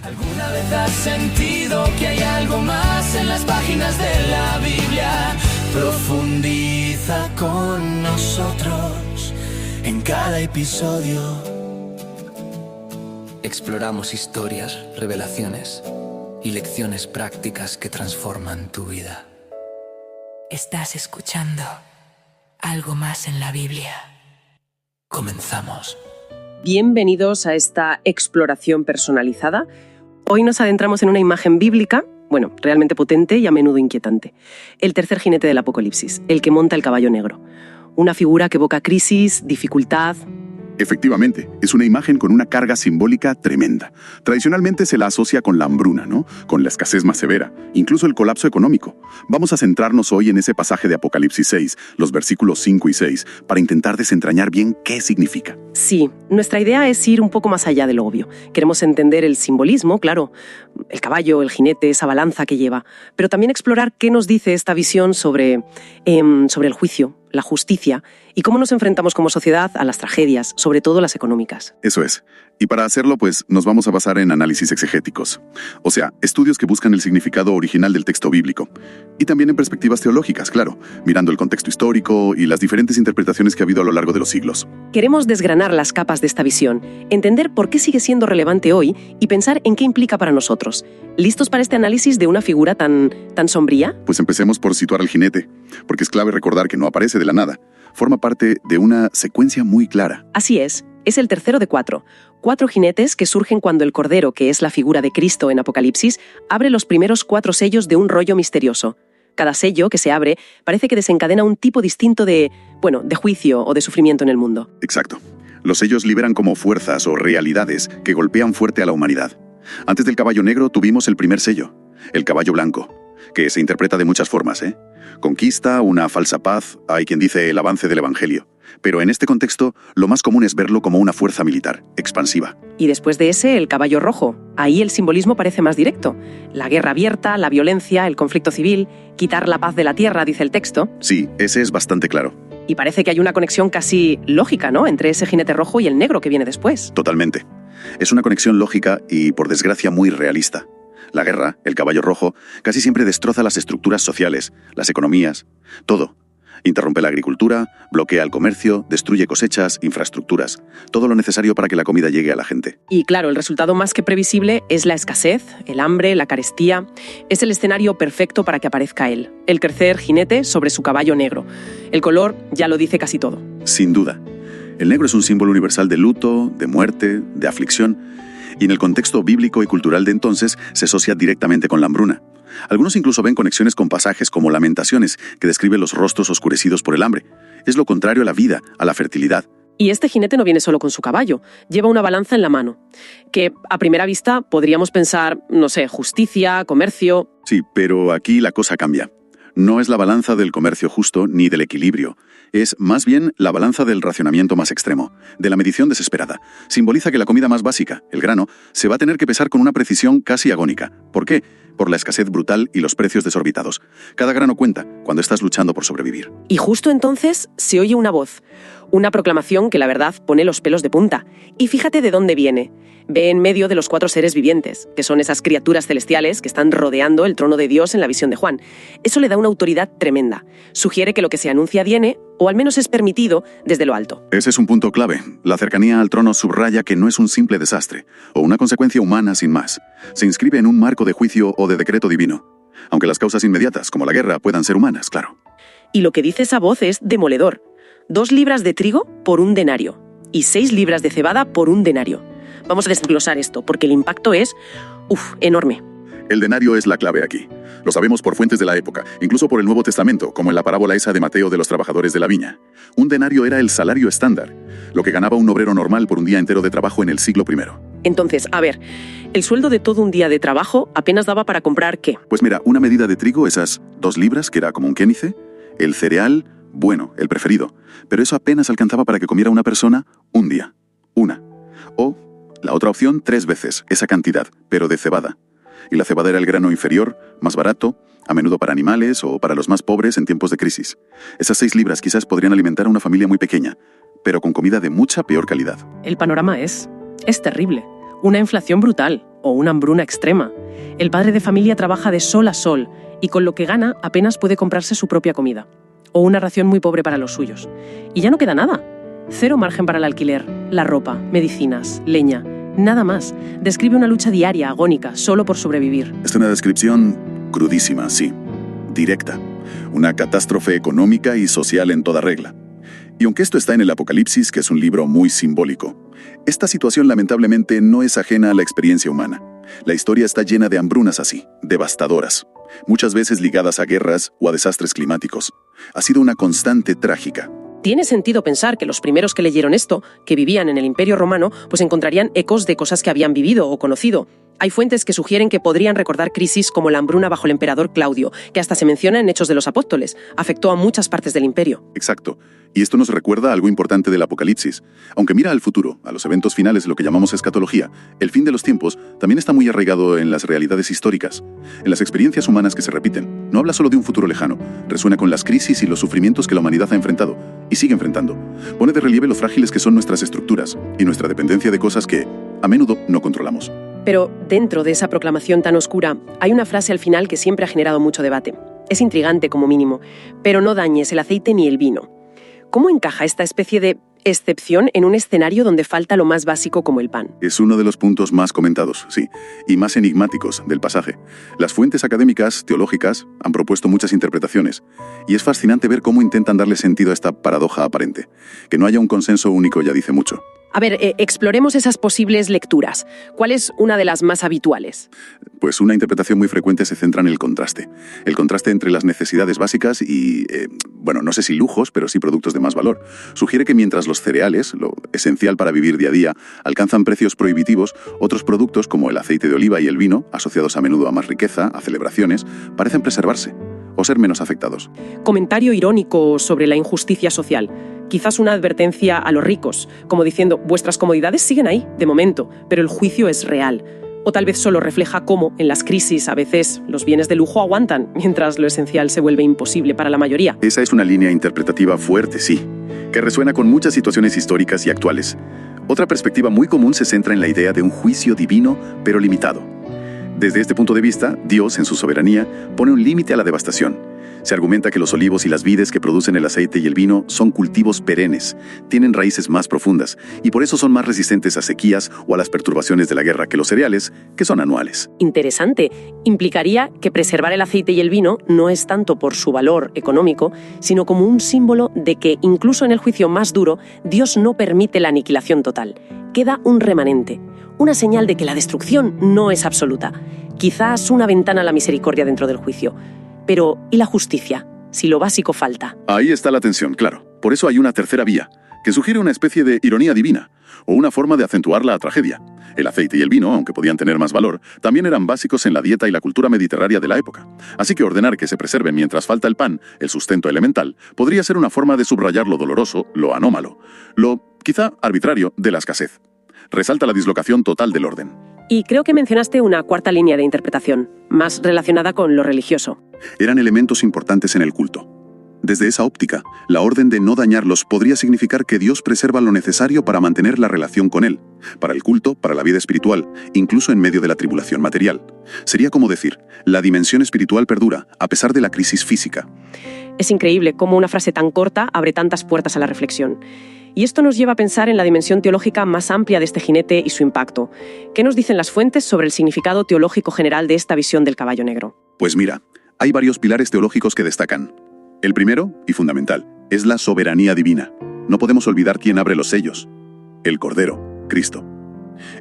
¿Alguna vez has sentido que hay algo más en las páginas de la Biblia? Profundiza con nosotros en cada episodio. Exploramos historias, revelaciones y lecciones prácticas que transforman tu vida. Estás escuchando Algo Más en la Biblia. Comenzamos. Bienvenidos a esta exploración personalizada. Hoy nos adentramos en una imagen bíblica, realmente potente y a menudo inquietante. El tercer jinete del Apocalipsis, el que monta el caballo negro. Una figura que evoca crisis, dificultad. Efectivamente, es una imagen con una carga simbólica tremenda. Tradicionalmente se la asocia con la hambruna, ¿no? Con la escasez más severa, incluso el colapso económico. Vamos a centrarnos hoy en ese pasaje de Apocalipsis 6, los versículos 5 y 6, para intentar desentrañar bien qué significa. Sí, nuestra idea es ir un poco más allá de lo obvio. Queremos entender el simbolismo, claro, el caballo, el jinete, esa balanza que lleva, pero también explorar qué nos dice esta visión sobre el juicio, la justicia y cómo nos enfrentamos como sociedad a las tragedias, sobre todo las económicas. Eso es. Y para hacerlo, nos vamos a basar en análisis exegéticos. O sea, estudios que buscan el significado original del texto bíblico. Y también en perspectivas teológicas, claro, mirando el contexto histórico y las diferentes interpretaciones que ha habido a lo largo de los siglos. Queremos desgranar las capas de esta visión, entender por qué sigue siendo relevante hoy y pensar en qué implica para nosotros. ¿Listos para este análisis de una figura tan sombría? Pues empecemos por situar al jinete, porque es clave recordar que no aparece de la nada. Forma parte de una secuencia muy clara. Así es el tercero de 4. 4 jinetes que surgen cuando el Cordero, que es la figura de Cristo en Apocalipsis, abre los primeros 4 sellos de un rollo misterioso. Cada sello que se abre parece que desencadena un tipo distinto de juicio o de sufrimiento en el mundo. Exacto. Los sellos liberan como fuerzas o realidades que golpean fuerte a la humanidad. Antes del caballo negro tuvimos el primer sello, el caballo blanco, que se interpreta de muchas formas, Conquista, una falsa paz, hay quien dice el avance del evangelio. Pero en este contexto, lo más común es verlo como una fuerza militar, expansiva. Y después de ese, el caballo rojo. Ahí el simbolismo parece más directo. La guerra abierta, la violencia, el conflicto civil, quitar la paz de la tierra, dice el texto. Sí, ese es bastante claro. Y parece que hay una conexión casi lógica, ¿no?, entre ese jinete rojo y el negro que viene después. Totalmente. Es una conexión lógica y, por desgracia, muy realista. La guerra, el caballo rojo, casi siempre destroza las estructuras sociales, las economías, todo. Interrumpe la agricultura, bloquea el comercio, destruye cosechas, infraestructuras, todo lo necesario para que la comida llegue a la gente. Y claro, el resultado más que previsible es la escasez, el hambre, la carestía. Es el escenario perfecto para que aparezca él, el tercer jinete sobre su caballo negro. El color ya lo dice casi todo. Sin duda. El negro es un símbolo universal de luto, de muerte, de aflicción, y en el contexto bíblico y cultural de entonces se asocia directamente con la hambruna. Algunos incluso ven conexiones con pasajes como Lamentaciones, que describe los rostros oscurecidos por el hambre. Es lo contrario a la vida, a la fertilidad. Y este jinete no viene solo con su caballo, lleva una balanza en la mano, que a primera vista podríamos pensar, justicia, comercio. Sí, pero aquí la cosa cambia. No es la balanza del comercio justo ni del equilibrio. Es más bien la balanza del racionamiento más extremo, de la medición desesperada. Simboliza que la comida más básica, el grano, se va a tener que pesar con una precisión casi agónica. ¿Por qué? Por la escasez brutal y los precios desorbitados. Cada grano cuenta cuando estás luchando por sobrevivir. Y justo entonces se oye una voz, una proclamación que la verdad pone los pelos de punta. Y fíjate de dónde viene. Ve en medio de los 4 seres vivientes, que son esas criaturas celestiales que están rodeando el trono de Dios en la visión de Juan. Eso le da una autoridad tremenda. Sugiere que lo que se anuncia viene, o al menos es permitido, desde lo alto. Ese es un punto clave. La cercanía al trono subraya que no es un simple desastre, o una consecuencia humana sin más. Se inscribe en un marco de juicio o de decreto divino. Aunque las causas inmediatas, como la guerra, puedan ser humanas, claro. Y lo que dice esa voz es demoledor. 2 libras de trigo por 1 denario, y 6 libras de cebada por 1 denario. Vamos a desglosar esto, porque el impacto es, enorme. El denario es la clave aquí. Lo sabemos por fuentes de la época, incluso por el Nuevo Testamento, como en la parábola esa de Mateo de los trabajadores de la viña. Un denario era el salario estándar, lo que ganaba un obrero normal por un día entero de trabajo en el siglo I. Entonces, el sueldo de todo un día de trabajo apenas daba para comprar ¿qué? Pues mira, una medida de trigo, esas 2 libras, que era como un kénice, el cereal, el preferido, pero eso apenas alcanzaba para que comiera una persona un día, una. O la otra opción, 3 veces esa cantidad, pero de cebada. Y la cebada era el grano inferior, más barato, a menudo para animales o para los más pobres en tiempos de crisis. Esas 6 libras quizás podrían alimentar a una familia muy pequeña, pero con comida de mucha peor calidad. El panorama es terrible. Una inflación brutal, o una hambruna extrema. El padre de familia trabaja de sol a sol y con lo que gana apenas puede comprarse su propia comida. O una ración muy pobre para los suyos. Y ya no queda nada. Cero margen para el alquiler, la ropa, medicinas, leña, nada más. Describe una lucha diaria, agónica, solo por sobrevivir. Es una descripción crudísima, sí. Directa. Una catástrofe económica y social en toda regla. Y aunque esto está en el Apocalipsis, que es un libro muy simbólico, esta situación lamentablemente no es ajena a la experiencia humana. La historia está llena de hambrunas así, devastadoras, muchas veces ligadas a guerras o a desastres climáticos. Ha sido una constante trágica. Tiene sentido pensar que los primeros que leyeron esto, que vivían en el Imperio Romano, pues encontrarían ecos de cosas que habían vivido o conocido. Hay fuentes que sugieren que podrían recordar crisis como la hambruna bajo el emperador Claudio, que hasta se menciona en Hechos de los Apóstoles. Afectó a muchas partes del imperio. Exacto. Y esto nos recuerda algo importante del Apocalipsis. Aunque mira al futuro, a los eventos finales de lo que llamamos escatología, el fin de los tiempos también está muy arraigado en las realidades históricas, en las experiencias humanas que se repiten. No habla solo de un futuro lejano, resuena con las crisis y los sufrimientos que la humanidad ha enfrentado y sigue enfrentando. Pone de relieve lo frágiles que son nuestras estructuras y nuestra dependencia de cosas que, a menudo, no controlamos. Pero dentro de esa proclamación tan oscura, hay una frase al final que siempre ha generado mucho debate. Es intrigante como mínimo, pero no dañes el aceite ni el vino. ¿Cómo encaja esta especie de excepción en un escenario donde falta lo más básico como el pan? Es uno de los puntos más comentados, sí, y más enigmáticos del pasaje. Las fuentes académicas, teológicas, han propuesto muchas interpretaciones, y es fascinante ver cómo intentan darle sentido a esta paradoja aparente. Que no haya un consenso único ya dice mucho. A ver, exploremos esas posibles lecturas. ¿Cuál es una de las más habituales? Pues una interpretación muy frecuente se centra en el contraste. El contraste entre las necesidades básicas y, no sé si lujos, pero sí productos de más valor. Sugiere que mientras los cereales, lo esencial para vivir día a día, alcanzan precios prohibitivos, otros productos como el aceite de oliva y el vino, asociados a menudo a más riqueza, a celebraciones, parecen preservarse o ser menos afectados. Comentario irónico sobre la injusticia social. Quizás una advertencia a los ricos, como diciendo, vuestras comodidades siguen ahí, de momento, pero el juicio es real. O tal vez solo refleja cómo, en las crisis, a veces los bienes de lujo aguantan, mientras lo esencial se vuelve imposible para la mayoría. Esa es una línea interpretativa fuerte, sí, que resuena con muchas situaciones históricas y actuales. Otra perspectiva muy común se centra en la idea de un juicio divino, pero limitado. Desde este punto de vista, Dios, en su soberanía, pone un límite a la devastación. Se argumenta que los olivos y las vides que producen el aceite y el vino son cultivos perennes, tienen raíces más profundas y por eso son más resistentes a sequías o a las perturbaciones de la guerra que los cereales, que son anuales. Interesante. Implicaría que preservar el aceite y el vino no es tanto por su valor económico, sino como un símbolo de que, incluso en el juicio más duro, Dios no permite la aniquilación total. Queda un remanente, una señal de que la destrucción no es absoluta. Quizás una ventana a la misericordia dentro del juicio. Pero, ¿y la justicia? Si lo básico falta. Ahí está la tensión, claro. Por eso hay una tercera vía, que sugiere una especie de ironía divina, o una forma de acentuar la tragedia. El aceite y el vino, aunque podían tener más valor, también eran básicos en la dieta y la cultura mediterránea de la época. Así que ordenar que se preserven mientras falta el pan, el sustento elemental, podría ser una forma de subrayar lo doloroso, lo anómalo, lo, quizá, arbitrario de la escasez. Resalta la dislocación total del orden. Y creo que mencionaste una cuarta línea de interpretación, más relacionada con lo religioso. Eran elementos importantes en el culto. Desde esa óptica, la orden de no dañarlos podría significar que Dios preserva lo necesario para mantener la relación con Él, para el culto, para la vida espiritual, incluso en medio de la tribulación material. Sería como decir, la dimensión espiritual perdura, a pesar de la crisis física. Es increíble cómo una frase tan corta abre tantas puertas a la reflexión. Y esto nos lleva a pensar en la dimensión teológica más amplia de este jinete y su impacto. ¿Qué nos dicen las fuentes sobre el significado teológico general de esta visión del caballo negro? Pues mira, hay varios pilares teológicos que destacan. El primero, y fundamental, es la soberanía divina. No podemos olvidar quién abre los sellos. El Cordero, Cristo.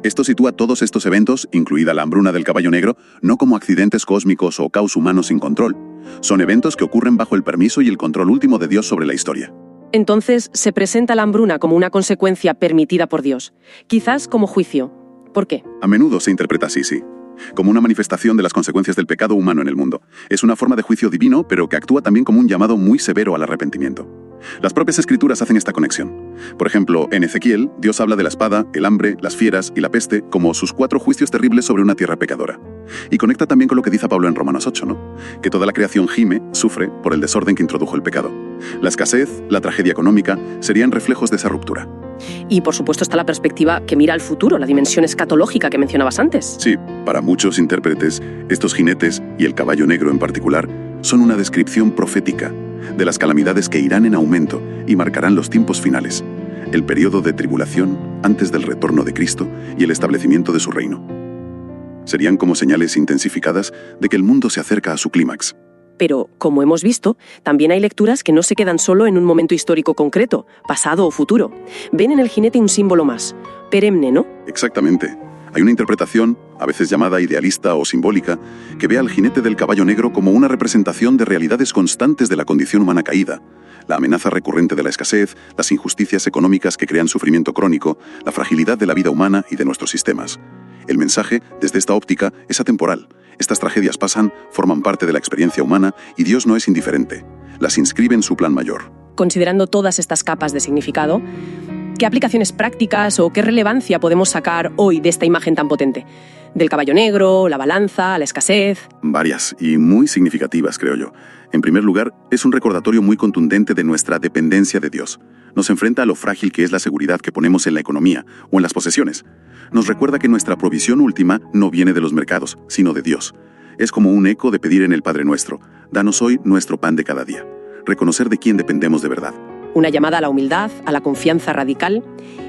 Esto sitúa todos estos eventos, incluida la hambruna del caballo negro, no como accidentes cósmicos o caos humano sin control. Son eventos que ocurren bajo el permiso y el control último de Dios sobre la historia. Entonces, se presenta la hambruna como una consecuencia permitida por Dios, quizás como juicio. ¿Por qué? A menudo se interpreta así, sí. Como una manifestación de las consecuencias del pecado humano en el mundo. Es una forma de juicio divino, pero que actúa también como un llamado muy severo al arrepentimiento. Las propias escrituras hacen esta conexión. Por ejemplo, en Ezequiel, Dios habla de la espada, el hambre, las fieras y la peste como sus 4 juicios terribles sobre una tierra pecadora. Y conecta también con lo que dice Pablo en Romanos 8, ¿no? Que toda la creación gime, sufre, por el desorden que introdujo el pecado. La escasez, la tragedia económica, serían reflejos de esa ruptura. Y por supuesto está la perspectiva que mira al futuro, la dimensión escatológica que mencionabas antes. Sí, para muchos intérpretes, estos jinetes, y el caballo negro en particular, son una descripción profética de las calamidades que irán en aumento y marcarán los tiempos finales, el periodo de tribulación antes del retorno de Cristo y el establecimiento de su reino. Serían como señales intensificadas de que el mundo se acerca a su clímax. Pero, como hemos visto, también hay lecturas que no se quedan solo en un momento histórico concreto, pasado o futuro. Ven en el jinete un símbolo más, perenne, ¿no? Exactamente. Hay una interpretación, a veces llamada idealista o simbólica, que ve al jinete del caballo negro como una representación de realidades constantes de la condición humana caída. La amenaza recurrente de la escasez, las injusticias económicas que crean sufrimiento crónico, la fragilidad de la vida humana y de nuestros sistemas. El mensaje, desde esta óptica, es atemporal. Estas tragedias pasan, forman parte de la experiencia humana y Dios no es indiferente. Las inscribe en su plan mayor. Considerando todas estas capas de significado, ¿qué aplicaciones prácticas o qué relevancia podemos sacar hoy de esta imagen tan potente? Del caballo negro, la balanza, la escasez. Varias y muy significativas, creo yo. En primer lugar, es un recordatorio muy contundente de nuestra dependencia de Dios. Nos enfrenta a lo frágil que es la seguridad que ponemos en la economía o en las posesiones. Nos recuerda que nuestra provisión última no viene de los mercados, sino de Dios. Es como un eco de pedir en el Padre Nuestro: danos hoy nuestro pan de cada día. Reconocer de quién dependemos de verdad. Una llamada a la humildad, a la confianza radical,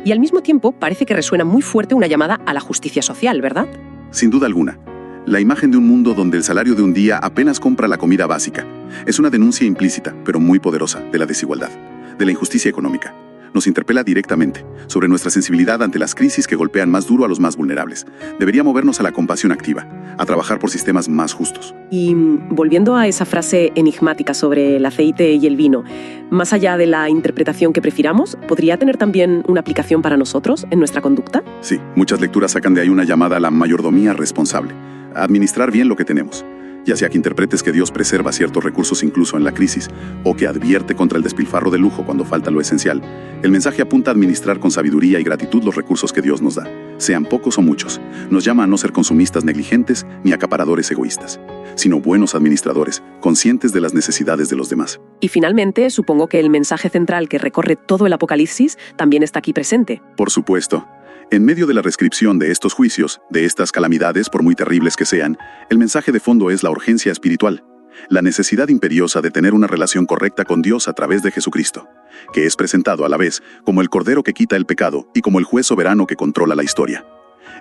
y al mismo tiempo parece que resuena muy fuerte una llamada a la justicia social, ¿verdad? Sin duda alguna. La imagen de un mundo donde el salario de un día apenas compra la comida básica es una denuncia implícita, pero muy poderosa, de la desigualdad, de la injusticia económica. Nos interpela directamente sobre nuestra sensibilidad ante las crisis que golpean más duro a los más vulnerables. Debería movernos a la compasión activa, a trabajar por sistemas más justos. Y volviendo a esa frase enigmática sobre el aceite y el vino, más allá de la interpretación que prefiramos, ¿podría tener también una aplicación para nosotros en nuestra conducta? Sí, muchas lecturas sacan de ahí una llamada a la mayordomía responsable, a administrar bien lo que tenemos. Ya sea que interpretes que Dios preserva ciertos recursos incluso en la crisis, o que advierte contra el despilfarro de lujo cuando falta lo esencial, el mensaje apunta a administrar con sabiduría y gratitud los recursos que Dios nos da, sean pocos o muchos. Nos llama a no ser consumistas negligentes ni acaparadores egoístas, sino buenos administradores, conscientes de las necesidades de los demás. Y finalmente, supongo que el mensaje central que recorre todo el Apocalipsis también está aquí presente. Por supuesto. En medio de la descripción de estos juicios, de estas calamidades, por muy terribles que sean, el mensaje de fondo es la urgencia espiritual, la necesidad imperiosa de tener una relación correcta con Dios a través de Jesucristo, que es presentado a la vez como el Cordero que quita el pecado y como el juez soberano que controla la historia.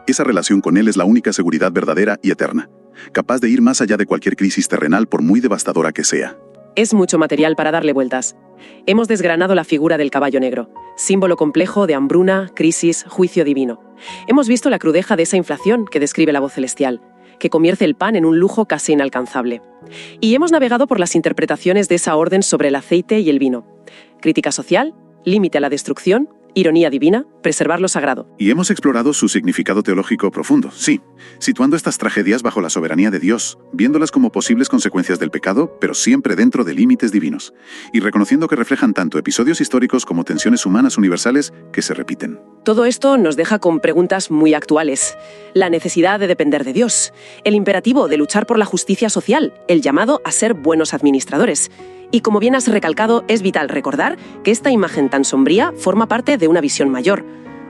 Esa relación con Él es la única seguridad verdadera y eterna, capaz de ir más allá de cualquier crisis terrenal por muy devastadora que sea. Es mucho material para darle vueltas. Hemos desgranado la figura del caballo negro, símbolo complejo de hambruna, crisis, juicio divino. Hemos visto la crudeza de esa inflación que describe la voz celestial, que convierte el pan en un lujo casi inalcanzable. Y hemos navegado por las interpretaciones de esa orden sobre el aceite y el vino. Crítica social, límite a la destrucción, ironía divina, preservar lo sagrado. Y hemos explorado su significado teológico profundo, sí, situando estas tragedias bajo la soberanía de Dios, viéndolas como posibles consecuencias del pecado, pero siempre dentro de límites divinos, y reconociendo que reflejan tanto episodios históricos como tensiones humanas universales que se repiten. Todo esto nos deja con preguntas muy actuales. La necesidad de depender de Dios, el imperativo de luchar por la justicia social, el llamado a ser buenos administradores. Y como bien has recalcado, es vital recordar que esta imagen tan sombría forma parte de una visión mayor,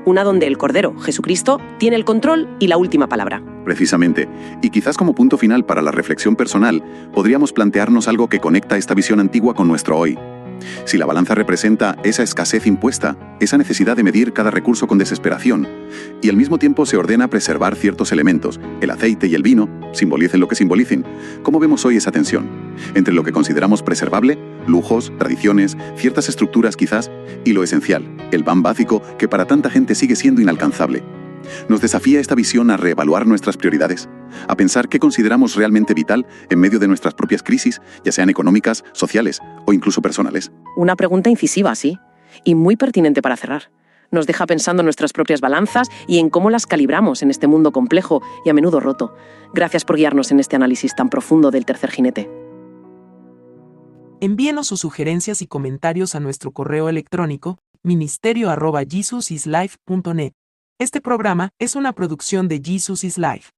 una donde el Cordero, Jesucristo, tiene el control y la última palabra. Precisamente, y quizás como punto final para la reflexión personal, podríamos plantearnos algo que conecta esta visión antigua con nuestro hoy. Si la balanza representa esa escasez impuesta, esa necesidad de medir cada recurso con desesperación, y al mismo tiempo se ordena preservar ciertos elementos, el aceite y el vino, simbolicen lo que simbolicen, ¿cómo vemos hoy esa tensión? Entre lo que consideramos preservable, lujos, tradiciones, ciertas estructuras quizás, y lo esencial, el pan básico que para tanta gente sigue siendo inalcanzable. Nos desafía esta visión a reevaluar nuestras prioridades, a pensar qué consideramos realmente vital en medio de nuestras propias crisis, ya sean económicas, sociales o incluso personales. Una pregunta incisiva, sí, y muy pertinente para cerrar. Nos deja pensando en nuestras propias balanzas y en cómo las calibramos en este mundo complejo y a menudo roto. Gracias por guiarnos en este análisis tan profundo del tercer jinete. Envíenos sus sugerencias y comentarios a nuestro correo electrónico ministerio@jesusislife.net. Este programa es una producción de Jesus is Life.